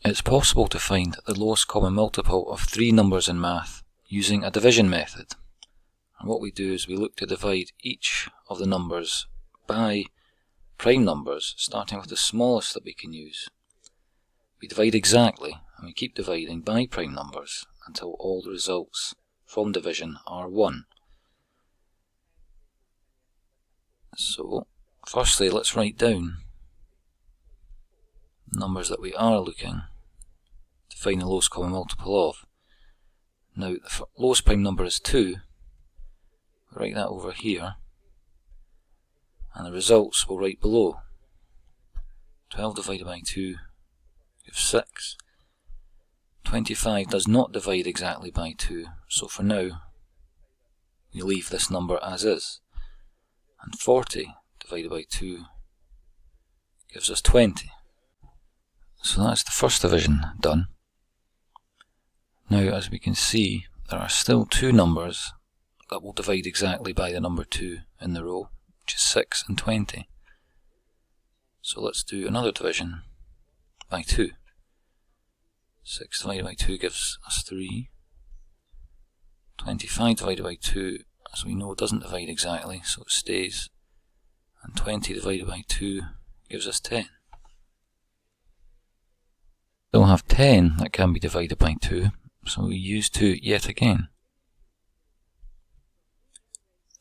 It's possible to find the lowest common multiple of three numbers in math using a division method. And what we do is we look to divide each of the numbers by prime numbers, starting with the smallest that we can use. We divide exactly, and we keep dividing by prime numbers until all the results from division are 1. So, firstly, let's write down numbers that we are looking to find the lowest common multiple of. Now, the lowest prime number is 2. Write that over here, and the results we'll write below. 12 divided by 2 gives 6. 25 does not divide exactly by 2, so for now we leave this number as is. And 40 divided by 2 gives us 20. So that's the first division done. Now, as we can see, there are still two numbers that will divide exactly by the number 2 in the row, which is 6 and 20. So let's do another division by 2. 6 divided by 2 gives us 3. 25 divided by 2, as we know, doesn't divide exactly, so it stays. And 20 divided by 2 gives us 10. We'll have 10 that can be divided by 2, so we use 2 yet again.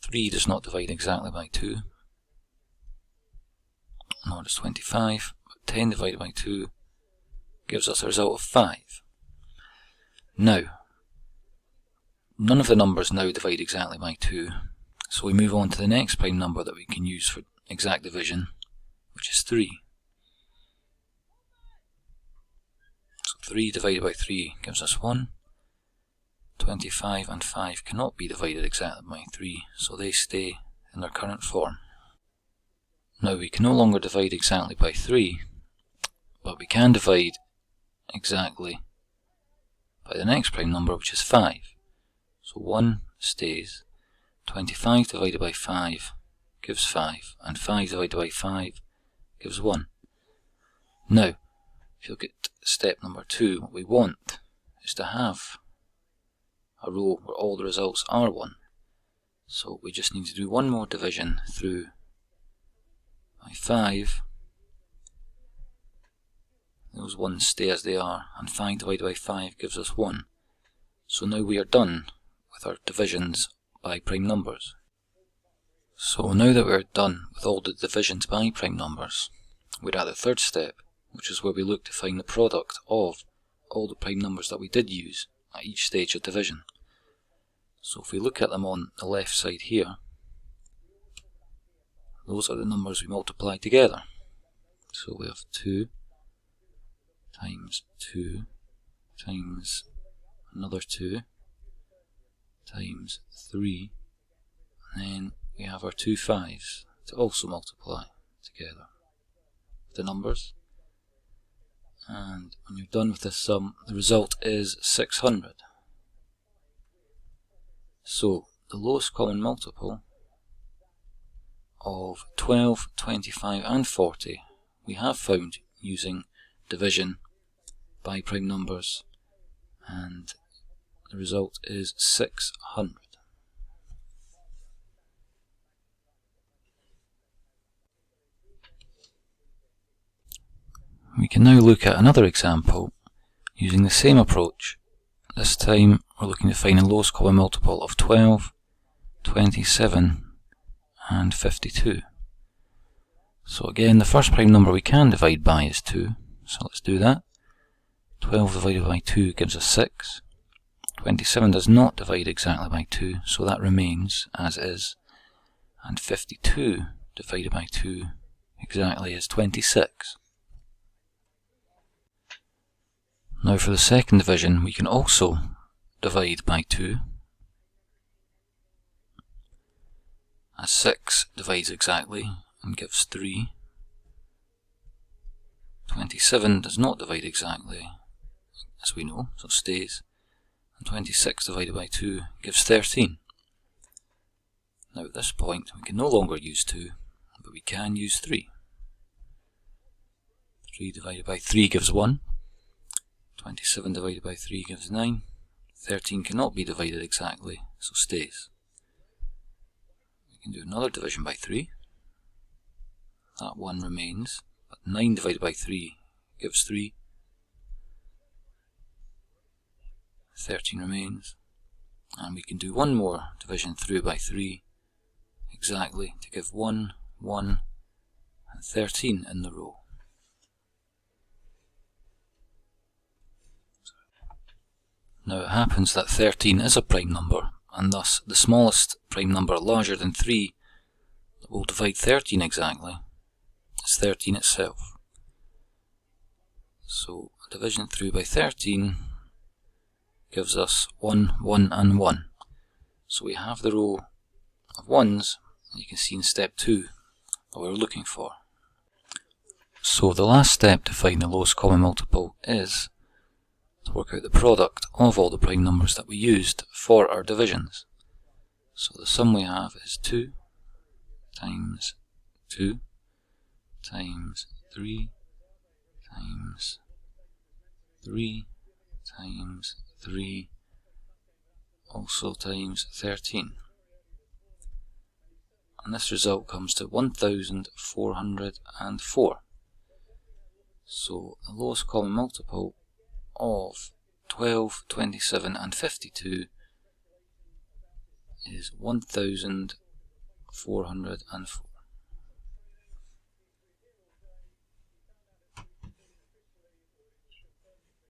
3 does not divide exactly by 2, nor does 25, but 10 divided by 2 gives us a result of 5. Now, none of the numbers now divide exactly by 2, so we move on to the next prime number that we can use for exact division, which is 3. So 3 divided by 3 gives us 1. 25 and 5 cannot be divided exactly by 3, so they stay in their current form. Now, we can no longer divide exactly by 3, but we can divide exactly by the next prime number, which is 5. So 1 stays. 25 divided by 5 gives 5, and 5 divided by 5 gives 1. Now, if you look at step number 2, what we want is to have a row where all the results are 1. So we just need to do one more division through by 5. Those 1s stay as they are, and 5 divided by 5 gives us 1. So now we are done with our divisions by prime numbers. So now that we're done with all the divisions by prime numbers, we're at the third step, which is where we look to find the product of all the prime numbers that we did use at each stage of division. So if we look at them on the left side here, those are the numbers we multiply together. So we have 2 times 2 times another 2 times 3, and then we have our 2 5s to also multiply together with the numbers. And when you're done with this sum, the result is 600. So the lowest common multiple of 12, 25 and 40 we have found using division by prime numbers, and the result is 600. We can now look at another example using the same approach. This time we're looking to find the lowest common multiple of 12, 27 and 52. So again, the first prime number we can divide by is 2, so let's do that. 12 divided by 2 gives us 6. 27 does not divide exactly by 2, so that remains as is. And 52 divided by 2 exactly is 26. Now for the second division, we can also divide by 2, as 6 divides exactly and gives 3. 27 does not divide exactly, as we know, so it stays. And 26 divided by 2 gives 13. Now at this point, we can no longer use 2, but we can use 3. 3 divided by 3 gives 1. 27 divided by 3 gives 9. 13 cannot be divided exactly, so stays. We can do another division by 3. That 1 remains, but 9 divided by 3 gives 3. 13 remains. And we can do one more division through by 3 exactly to give 1, 1, and 13 in the row. Now it happens that 13 is a prime number, and thus the smallest prime number larger than 3 that will divide 13 exactly is 13 itself. So a division through by 13 gives us 1, 1, and 1. So we have the row of 1s that you can see in step 2 that we're looking for. So the last step to find the lowest common multiple is to work out the product of all the prime numbers that we used for our divisions. So the sum we have is 2 times 2 times 3 times 3 times 3 also times 13. And this result comes to 1404. So the lowest common multiple of 12, 27 and 52 is 1404.